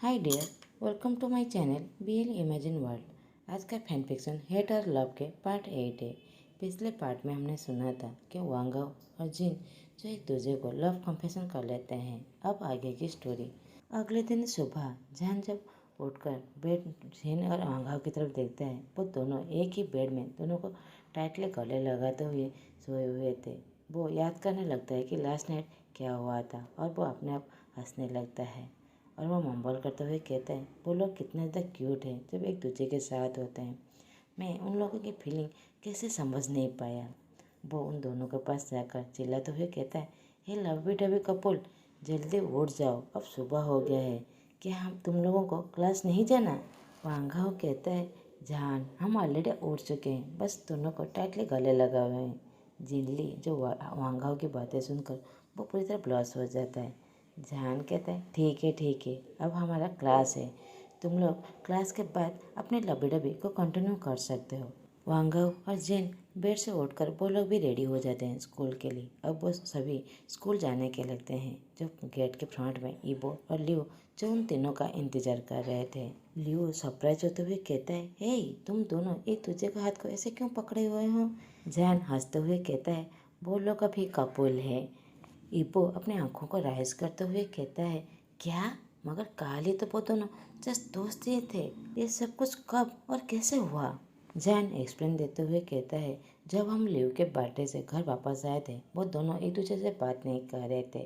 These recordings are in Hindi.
Hi dear, welcome to my channel BL imagine world. आज का फैन फिक्शन हेट और लव के पार्ट 8 है। पिछले पार्ट में हमने सुना था कि वांग और जिन जो एक दूसरे को लव कन्फेशन कर लेते हैं। अब आगे की स्टोरी। अगले दिन सुबह जहान जब उठकर बेड जिन और वांग की तरफ देखते हैं, वो दोनों एक ही बेड में दोनों को टाइटली गले लगाते हुए सोए हुए थे। वो याद करने लगता है कि लास्ट नाइट क्या हुआ था और वो अपने आप हंसने लगता है और वो मम्बल करते हुए कहते हैं, वो लोग कितने ज़्यादा क्यूट हैं जब एक दूसरे के साथ होते हैं। मैं उन लोगों की फीलिंग कैसे समझ नहीं पाया। वो उन दोनों के पास जाकर चिल्लाते हुए कहता है, हे लवी डबी कपुल, जल्दी उठ जाओ, अब सुबह हो गया है। क्या हम तुम लोगों को क्लास नहीं जाना? वांगाओ कहता है, जान हम ऑलरेडी उठ चुके हैं, बस दोनों को टाइटली गले लगा हुए हैं। जिनली जो वांगाओ की बातें सुनकर वो पूरी तरह ब्लॉस हो जाता है। जहान कहता है, ठीक है, अब हमारा क्लास है, तुम लोग क्लास के बाद अपने लबी डबी को कंटिन्यू कर सकते हो। वांगव और जिन बेड से उठकर वो लोग भी रेडी हो जाते हैं स्कूल के लिए। अब वो सभी स्कूल जाने के लगते हैं। जो गेट के फ्रंट में ईबो और लियो जो उन तीनों का इंतजार कर रहे थे। लियो सरप्राइज होते हुए कहता है, हे तुम दोनों एक दूसरे के हाथ को ऐसे क्यों पकड़े हुए हो? जैन हंसते हुए कहता है, वो लोग अभी कपुल है। ईबो अपनी आंखों को राइज करते हुए कहता है, क्या? मगर काल ही तो वो दोनों जस्ट दोस्त ही थे। ये सब कुछ कब और कैसे हुआ? जैन एक्सप्लेन देते हुए कहता है, जब हम लिव के बर्थडे से घर वापस आए थे, वो दोनों एक दूसरे से बात नहीं कर रहे थे।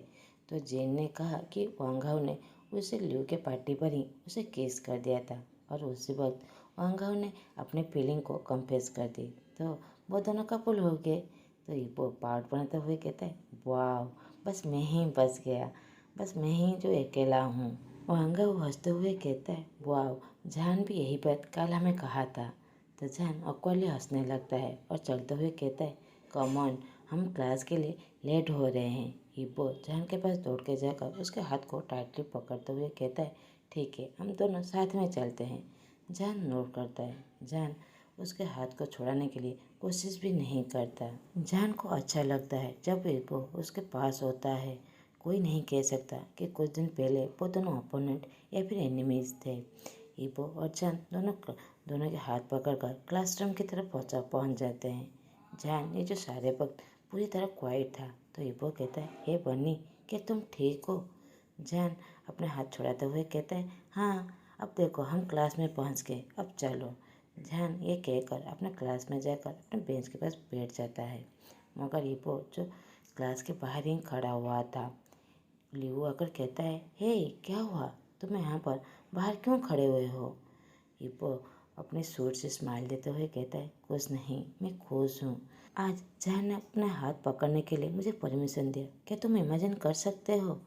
तो जेन ने कहा कि वांगाव ने उसे लिव के पार्टी पर ही उसे किस कर दिया था और उसी वक्त वांगाव ने अपनी फीलिंग को कन्फेस कर दी। तो वो दोनों कपल हो गए। तो ये पार्ट बनाते हुए कहता है, वाह, बस मैं ही बच गया, बस मैं ही जो अकेला हूँ। वांगा हंसते हुए कहता है, वाह, जान भी यही बात कल हमें कहा था। तो जान ऑकवर्डली हंसने लगता है और चलते हुए कहता है, कम ऑन, हम क्लास के लिए लेट हो रहे हैं। हिप्पो जान के पास दौड़ के जाकर उसके हाथ को टाइटली पकड़ते हुए कहता है, ठीक है, हम दोनों साथ में चलते हैं। जान नोट करता है। जान उसके हाथ को छुड़ाने के लिए कोशिश भी नहीं करता। जान को अच्छा लगता है जब वो उसके पास होता है। कोई नहीं कह सकता कि कुछ दिन पहले वो दोनों अपोनेंट या फिर एनिमीज थे। ईबो और जान दोनों के हाथ पकड़कर क्लासरूम की तरफ पहुंच जाते हैं। जान ये जो सारे वक्त पूरी तरह क्वाइट था। तो ईबो कहता है, हे बनी, क्या तुम ठीक हो? जान अपने हाथ छुड़ाते हुए कहता है, हाँ, अब देखो हम क्लास में पहुंच गए, अब चलो। जान ये कहकर अपने क्लास में जाकर अपने बेंच के पास बैठ जाता है। मगर ईबो जो क्लास के बाहर ही खड़ा हुआ था। लियो आकर कहता है, हे क्या हुआ, तुम यहाँ पर बाहर क्यों खड़े हुए हो? ईबो अपने सूट से स्माइल देते हुए कहता है, कुछ नहीं, मैं खुश हूँ। आज जान ने अपना हाथ पकड़ने के लिए मुझे परमिशन दिया, क्या तुम इमेजिन कर सकते हो?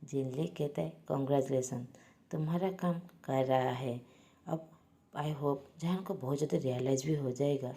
जिनली कहता है, कॉन्ग्रेचुलेसन, तुम्हारा काम कर रहा है। अब आई होप जान को बहुत ज़्यादा रियलाइज भी हो जाएगा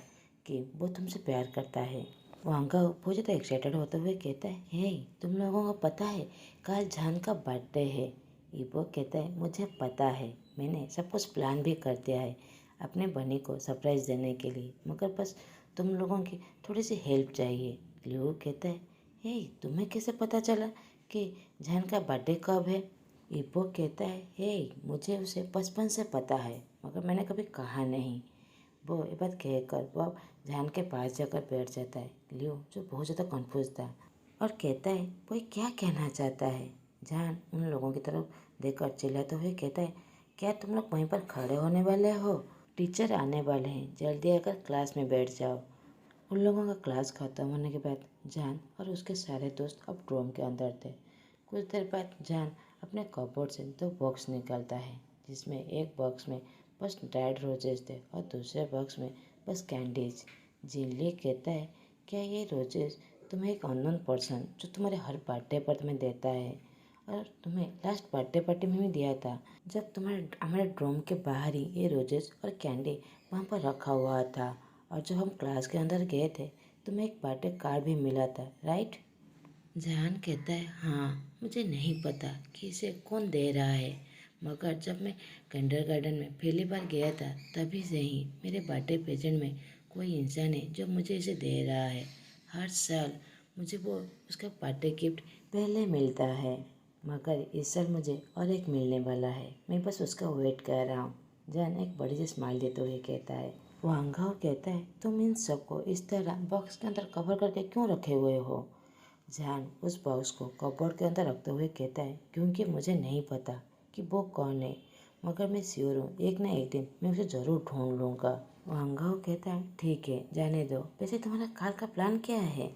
कि वो तुमसे प्यार करता है। वांगा बहुत ज़्यादा एक्साइटेड होते हुए कहता है, हे तुम लोगों को पता है कल जान का बर्थडे है? ईबो कहता है, मुझे पता है, मैंने सब कुछ प्लान भी कर दिया है अपने बनी को सरप्राइज़ देने के लिए, मगर बस तुम लोगों की थोड़ी सी हेल्प चाहिए। लियो कहता है, हे तुम्हें कैसे पता चला कि जान का बर्थडे कब है? ईबो कहता है, हे मुझे उसे बचपन से पता है, मगर मैंने कभी कहा नहीं। वो ये बात कहकर वो जान के पास जाकर बैठ जाता है। लियो जो बहुत ज़्यादा कन्फ्यूज था और कहता है, वो ये क्या कहना चाहता है? जान उन लोगों की तरफ देखकर चिल्लाते हुए कहता है, क्या तुम लोग वहीं पर खड़े होने वाले हो? टीचर आने वाले हैं, जल्दी आकर क्लास में बैठ जाओ। उन लोगों का क्लास खत्म होने के बाद जान और उसके सारे दोस्त अब ड्रोम के अंदर थे। कुछ देर बाद जान अपने कपबोर्ड से 2 बॉक्स निकालता है, जिसमें एक बॉक्स में बस ड्राइड रोजेस थे और दूसरे बॉक्स में बस कैंडीज। जिनली कहता है, क्या ये रोजेस तुम्हें एक अननोन पर्सन जो तुम्हारे हर बर्थडे पर तुम्हें देता है और तुम्हें लास्ट बर्थडे पार्टी में भी दिया था, जब तुम्हारे हमारे ड्रोम के बाहर ही ये रोजेस और कैंडी वहाँ पर रखा हुआ था, और जब हम क्लास के अंदर गए थे तुम्हें एक बर्थडे कार्ड भी मिला था, राइट? जहान कहता है, हाँ, मुझे नहीं पता कि इसे कौन दे रहा है, मगर जब मैं किंडरगार्टन में पहली बार गया था तभी से ही मेरे बर्थडे प्रेजेंट में कोई इंसान है जो मुझे इसे दे रहा है। हर साल मुझे वो उसका बर्थडे गिफ्ट पहले मिलता है। मगर इस साल मुझे और एक मिलने वाला है, मैं बस उसका वेट कर रहा हूँ। जान एक बड़ी सी स्माइल देते हुए कहता है। वांगाओ कहता है, तुम इन सबको इस तरह बॉक्स के अंदर कवर करके क्यों रखे हुए हो? जान उस बॉक्स को कपबोर्ड के अंदर रखते हुए कहता है, क्योंकि मुझे नहीं पता कि वो कौन है, मगर मैं श्योर हूँ एक ना एक दिन मैं उसे ज़रूर ढूंढ लूँगा। वांगाओ कहता है, ठीक है जाने दो, वैसे तुम्हारा कार का प्लान क्या है?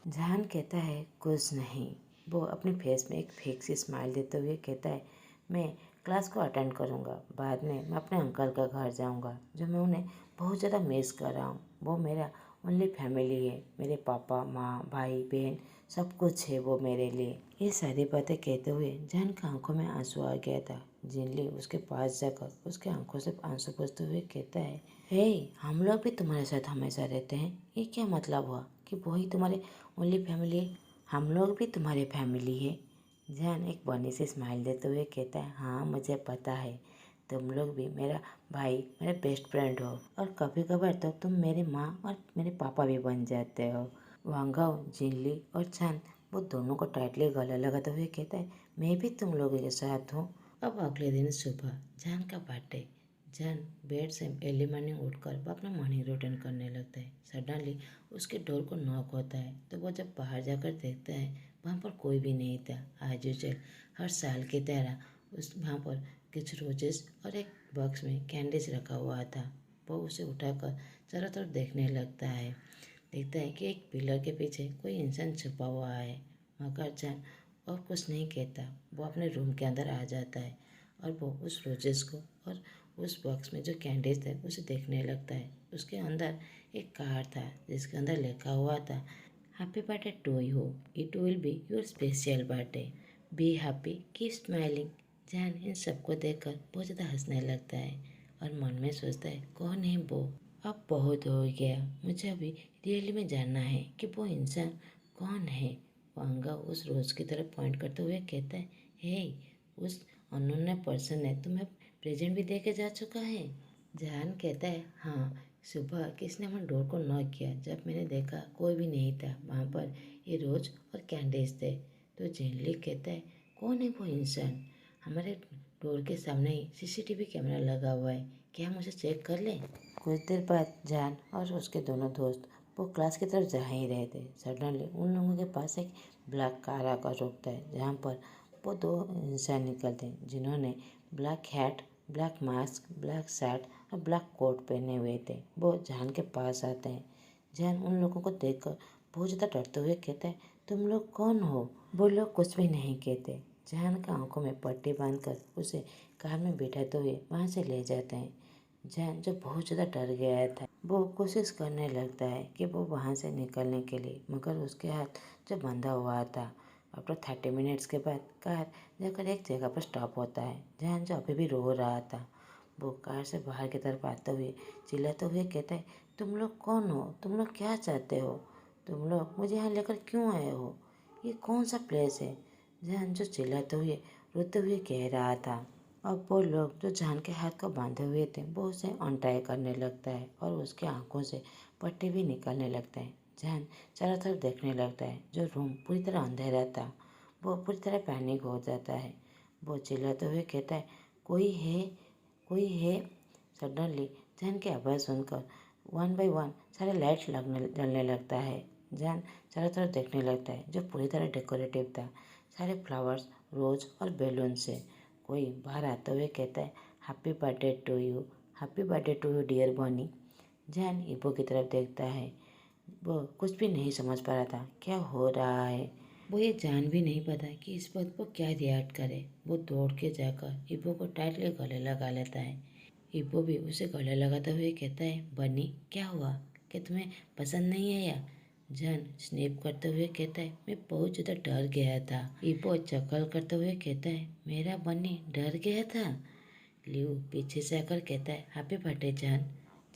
जान कहता है, कुछ नहीं। वो अपने फेस में एक फेक सी स्माइल देते हुए कहता है, मैं क्लास को अटेंड करूँगा, बाद में मैं अपने अंकल का घर जाऊँगा, जो मैं उन्हें बहुत ज़्यादा मिस कर रहा हूँ। वो मेरा ओनली फैमिली है, मेरे पापा माँ भाई बहन सब कुछ है वो मेरे लिए। ये सारी बातें कहते हुए जान की आंखों में आंसू आ गया था। जिनली उसके पास जाकर उसके आंखों से आंसू पोंछते हुए कहता है, हे हम लोग भी तुम्हारे साथ हमेशा रहते हैं, ये क्या मतलब हुआ कि वही तुम्हारे ओनली फैमिली है? हम लोग भी तुम्हारी फैमिली है। जान एक बनी से स्माइल देते हुए कहता है, हाँ मुझे पता है, तुम लोग भी मेरा भाई मेरे बेस्ट फ्रेंड हो, और कभी कभार तो तुम मेरे माँ और मेरे पापा भी बन जाते हो। वांगाओ जिनली और जान वो दोनों को टाइटली गले लगाते हुए कहता है, मैं भी तुम लोगों के साथ हूँ। अब अगले दिन सुबह जान का बर्थडे। जान बेड से अर्ली मॉर्निंग उठकर वो अपना मॉर्निंग रूटीन करने लगता है। सडनली उसके डोर को नॉक होता है, तो वो जब बाहर जाकर देखता है वहाँ पर कोई भी नहीं था। आज यूजुअल हर साल की तरह उस वहाँ पर कुछ रोजेस और एक बॉक्स में कैंडीज रखा हुआ था। वो उसे उठाकर चारों तरफ देखने लगता है। देखता है कि एक पिलर के पीछे कोई इंसान छुपा हुआ है, मगर जान और कुछ नहीं कहता। वो अपने रूम के अंदर आ जाता है और वो उस रोजेस को और उस बॉक्स में जो कैंडीज थे उसे देखने लगता है। उसके अंदर एक कार्ड था जिसके अंदर लिखा हुआ था, happy birthday to you, it will be your special birthday, be happy keep smiling. जान इन सबको देखकर बहुत ज़्यादा हंसने लगता है और मन में सोचता है, कौन है वो? अब बहुत हो गया, मुझे अभी रियली में जानना है कि वो इंसान कौन है। वांगा उस रोज की तरफ पॉइंट करते हुए कहता है, हे उस अननोन पर्सन ने तुम्हें प्रेजेंट भी दे के जा चुका है? जहान कहता है, हाँ सुबह किसने हमारे डोर को नॉक किया, जब मैंने देखा कोई भी नहीं था, वहाँ पर ये रोज और कैंडीज थे। तो जेनली कहता है, कौन है वो इंसान? हमारे डोर के सामने ही सीसीटीवी कैमरा लगा हुआ है, क्या हम उसे चेक कर लें? कुछ देर बाद जान और उसके दोनों दोस्त वो क्लास की तरफ जा ही रहे थे। सडनली उन लोगों के पास एक ब्लैक कार आकर रुकता है, जहाँ पर वो दो इंसान निकलते हैं जिन्होंने black hat, black mask, black shirt और ब्लैक कोट पहने हुए थे। वो जान के पास आते हैं। जान उन लोगों को देखकर बहुत ज़्यादा डरते हुए कहता है, तुम लोग कौन हो? वो लोग कुछ भी नहीं कहते। जान का आंखों में पट्टी बांधकर उसे कार में बिठाते हुए वहाँ से ले जाते हैं। जैन जो बहुत ज़्यादा डर गया था, वो कोशिश करने लगता है कि वो वहाँ से निकलने के लिए, मगर उसके हाथ जो बंधा हुआ था। आफ्टर 30 मिनट्स के बाद कार जाकर एक जगह पर स्टॉप होता है। जैन जो अभी भी रो रहा था, वो कार से बाहर की तरफ आते हुए चिल्लाते हुए कहता है, तुम लोग कौन हो? तुम लोग क्या चाहते हो? तुम लोग मुझे यहाँ लेकर क्यों आए हो? ये कौन सा प्लेस है? जैन जो चिल्लाते हुए रोते हुए कह रहा था। अब वो लोग जो जान के हाथ को बांधे हुए थे वो उसे अनटाई करने लगता है और उसके आंखों से पट्टी भी निकलने लगता है। जान चारों तरफ देखने लगता है। जो रूम पूरी तरह अंधेरा था, वो पूरी तरह पैनिक हो जाता है। वो चिल्लाते हुए कहता है, कोई है, कोई है? सडनली जान की आवाज़ सुनकर वन बाय वन सारे लाइट्स जलने लगता है। जान चारों तरफ देखने लगता है, जो पूरी तरह डेकोरेटिव था, सारे फ्लावर्स, रोज और बैलून से। कोई बाहर आते हुए कहता है, happy birthday to you, happy birthday to you dear Bunny. Zhan Yibo की तरफ देखता है। वो कुछ भी नहीं समझ पा रहा था क्या हो रहा है। वो ये जान भी नहीं पाता कि इस बात को क्या रिएक्ट करे। वो दौड़ के जाकर इबो को टाइटली गले लगा लेता है। इबो भी उसे गले लगाते हुए कहता है, बनी क्या हुआ, क्या तुम्हें पसंद नहीं आया? जन स्नैप करते हुए कहता है, मैं बहुत ज़्यादा डर गया था। इबो चकल करते हुए कहता है, मेरा बनी डर गया था? लियो पीछे से आकर कहता है, हैप्पी बर्थडे जान।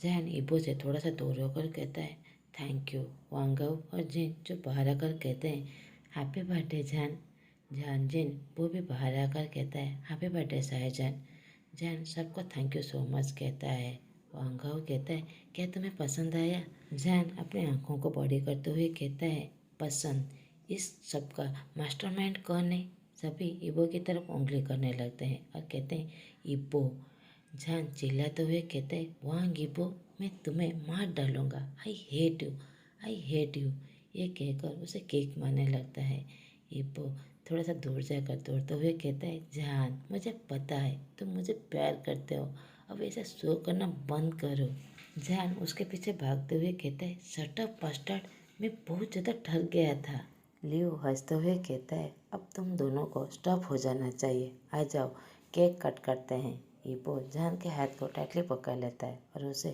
जान इबो से थोड़ा सा दूर होकर कहता है, थैंक यू। वांगाओ और जिन जो बाहर आकर कहते हैं, हैप्पी बर्थडे जान। जान जिन वो भी बाहर आकर कहता है, हैप्पी बर्थडे साहिजान। जान सबको थैंक यू सो मच कहता है। वांगाओ कहता है, क्या तुम्हें पसंद आया? जान अपने आंखों को बड़ी करते हुए कहता है, पसंद? इस सब का मास्टरमाइंड कौन है? सभी इबो की तरफ उंगली करने लगते हैं और कहते हैं इबो। जान चिल्लाते हुए कहते हैं वांग इबो, मैं तुम्हें मार डालूंगा, I hate you, I hate you. ये कहकर उसे किक मारने लगता है। इबो थोड़ा सा दूर जाकर दौड़ते हुए कहता है जान मुझे पता है तुम मुझे प्यार करते हो, अब ऐसा शो करना बंद करो। जान उसके पीछे भागते हुए कहता है शट अप बस्टर्ड, मैं बहुत ज़्यादा ठग गया था। लियो हंसते हुए कहता है अब तुम दोनों को स्टॉप हो जाना चाहिए, आ जाओ केक कट करते हैं। इबो जान के हाथ को टाइटली पकड़ लेता है और उसे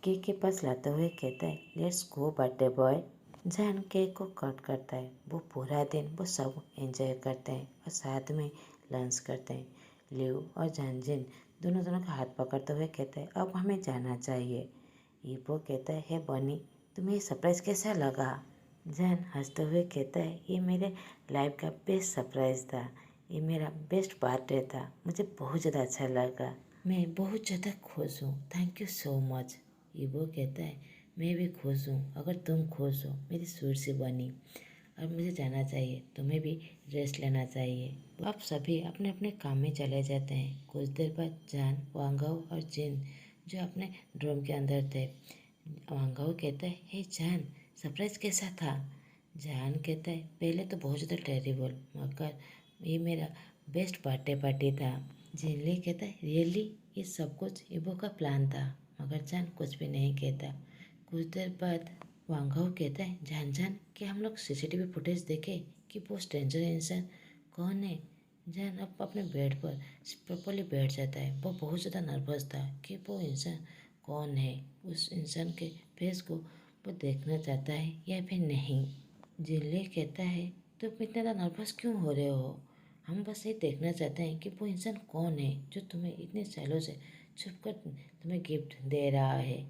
केक के पास लाते हुए कहता है लेट्स गो बर्थडे बॉय। जान केक को कट करता है। वो पूरा दिन वो सब एंजॉय करते हैं और साथ में लंच करते हैं। लियो और जानजिन दोनों का हाथ पकड़ते हुए कहते हैं अब हमें जाना चाहिए। इबो कहता है हे बनी, तुम्हें ये सरप्राइज कैसा लगा? जान हंसते हुए कहता है ये मेरे लाइफ का बेस्ट सरप्राइज था, ये मेरा बेस्ट बर्थडे था, मुझे बहुत ज़्यादा अच्छा लगा, मैं बहुत ज़्यादा खुश हूँ, थैंक यू सो मच। इबो कहता है मैं भी खुश हूँ, अगर तुम खुश हो मेरी स्वीट सी बनी। अब मुझे जाना चाहिए, तुम्हें भी रेस्ट लेना चाहिए। अब सभी अपने अपने काम में चले जाते हैं। कुछ देर बाद जान वांगाओ और जिन जो अपने ड्रम के अंदर थे। वांगाओ कहता है हे जान सरप्राइज कैसा था? जान कहता है पहले तो बहुत ज़्यादा टेरिबल, मगर ये मेरा बेस्ट बर्थडे पार्टी था। जिनली कहता है रियली ये सब कुछ इबो का प्लान था, मगर जान कुछ भी नहीं कहता। कुछ देर बाद वांगाओ कहता है जान जान कि हम लोग सीसीटीवी फुटेज देखे कि वो स्ट्रेंजर इंसान कौन है। जान अब अपने बेड पर प्रॉपरली बैठ जाता है। वो बहुत ज़्यादा नर्वस था कि वो इंसान कौन है, उस इंसान के फेस को वो देखना चाहता है या फिर नहीं। जिनले कहता है तुम इतना ज़्यादा नर्वस क्यों हो रहे हो, हम बस ये देखना चाहते हैं कि वो इंसान कौन है जो तुम्हें इतने सालों से छुप कर तुम्हें गिफ्ट दे रहा है।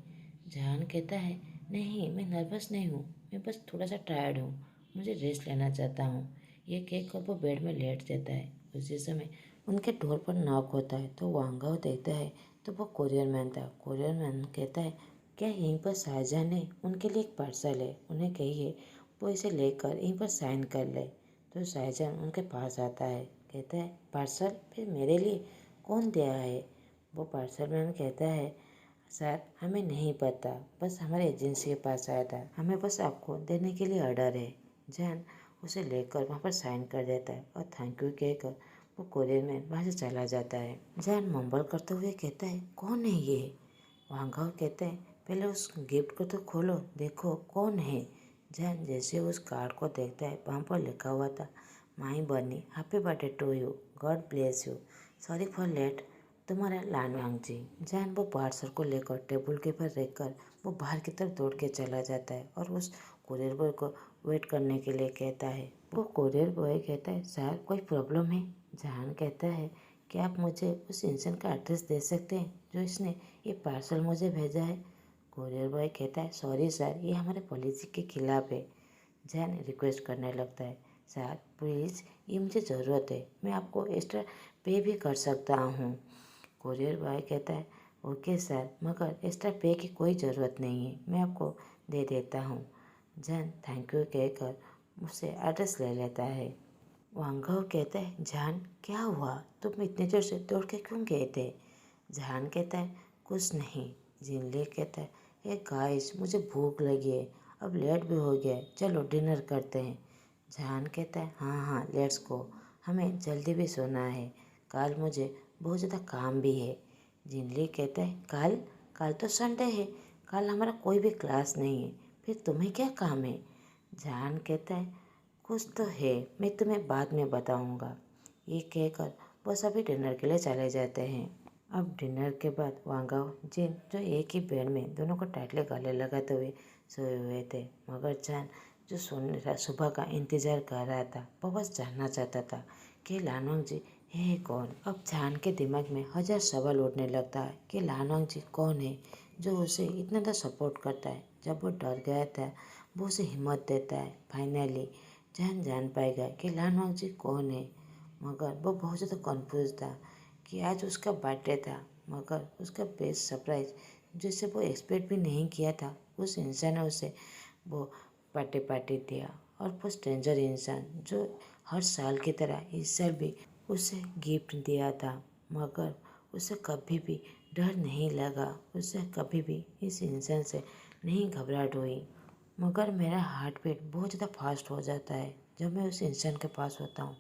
जान कहता है नहीं मैं नर्वस नहीं हूँ, मैं बस थोड़ा सा टायर्ड हूँ, मुझे रेस्ट लेना चाहता हूँ। ये कह कर वो बेड में लेट जाता है। उसी समय उनके डोर पर नॉक होता है तो वांगाओ देखता है तो वो कोरियर मैन था। कोरियर मैन कहता है क्या यहीं पर शाहजहां है, उनके लिए एक पार्सल है, उन्हें कहिए वो इसे लेकर यहीं पर साइन कर ले। तो शाहजहां उनके पास आता है, कहता है पार्सल फिर मेरे लिए, कौन दिया है? वो पार्सल मैन कहता है सर हमें नहीं पता, बस हमारे एजेंसी के पास आया था, हमें बस आपको देने के लिए ऑर्डर है। जान उसे लेकर वहाँ पर साइन कर देता है और थैंक यू कहकर वो कोरियर मैन वहाँ से चला जाता है। जान मम्बल करते हुए कहता है कौन है ये? वांगाओ कहते हैं पहले उस गिफ्ट को तो खोलो, देखो कौन है। जान जैसे उस कार्ड को देखता है वहाँ पर लिखा हुआ था my bunny happy birthday to you, God bless you, sorry for late, तुम्हारा लानवांग जी। जान वो पार्सल को लेकर टेबल के ऊपर रखकर वो बाहर की तरफ दौड़ के चला जाता है और उस कोरियर बॉय को वेट करने के लिए कहता है। वो कोरियर बॉय कहता है सर कोई प्रॉब्लम है? जान कहता है कि आप मुझे उस इंसान का एड्रेस दे सकते हैं जो इसने ये पार्सल मुझे भेजा है? कोरियर बॉय कहता है सॉरी सर ये हमारे पॉलिसी के खिलाफ है। जैन रिक्वेस्ट करने लगता है सर प्लीज़ ये मुझे ज़रूरत है, मैं आपको एक्स्ट्रा पे भी कर सकता हूँ। कोरियर बॉय कहता है ओके सर, मगर एक्स्ट्रा पे की कोई ज़रूरत नहीं है, मैं आपको दे देता हूँ। जैन थैंक यू कहकर मुझसे एड्रेस ले लेता है। वांगाओ कहता है जान क्या हुआ, तुम इतने जोर से दौड़ के क्यों गए थे? जान कहता है कुछ नहीं। जिनले कहता है ए गाइस मुझे भूख लगी है, अब लेट भी हो गया है, चलो डिनर करते हैं। जान कहता है हाँ हाँ लेट्स गो, हमें जल्दी भी सोना है, कल मुझे बहुत ज़्यादा काम भी है। जिनली कहता है कल? कल तो संडे है, कल हमारा कोई भी क्लास नहीं है, फिर तुम्हें क्या काम है? जान कहता है कुछ तो है, मैं तुम्हें बाद में बताऊंगा। ये कहकर वो सभी डिनर के लिए चले जाते हैं। अब डिनर के बाद वांगाओ जिन जो एक ही बेड में दोनों को टाइटली गले लगाते हुए सोए हुए थे, मगर जान जो सोने सुबह का इंतजार कर रहा था वो बस जानना चाहता था कि लानवांग जी है कौन। अब जान के दिमाग में हजार सवाल उठने लगता है कि लानवांग जी कौन है जो उसे इतना ज़्यादा सपोर्ट करता है, जब वो डर गया था वो उसे हिम्मत देता है। फाइनली जान पाएगा कि लानवांग जी कौन है, मगर वो बहुत ज़्यादा कन्फ्यूज था कि आज उसका बर्थडे था, मगर उसका बेस्ट सरप्राइज जिसे वो एक्सपेक्ट भी नहीं किया था उस इंसान ने उसे वो बर्थडे पार्टी दिया। और वो स्ट्रेंजर इंसान जो हर साल की तरह इस साल भी उसे गिफ्ट दिया था, मगर उसे कभी भी डर नहीं लगा, उसे कभी भी इस इंसान से नहीं घबराहट हुई। मगर मेरा हार्ट बीट बहुत ज़्यादा फास्ट हो जाता है जब मैं उस इंसान के पास होता हूँ।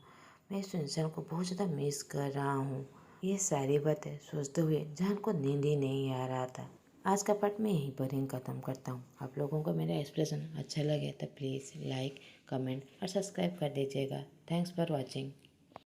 मैं इस इंसान को बहुत ज़्यादा मिस कर रहा हूँ। ये सारी बातें सोचते हुए जान को नींद ही नहीं आ रहा था। आज का पार्ट मैं यहीं पर ही ख़त्म करता हूँ। आप लोगों को मेरा एक्सप्रेशन अच्छा लगे तो प्लीज़ लाइक, कमेंट और सब्सक्राइब कर दीजिएगा। Thanks for watching.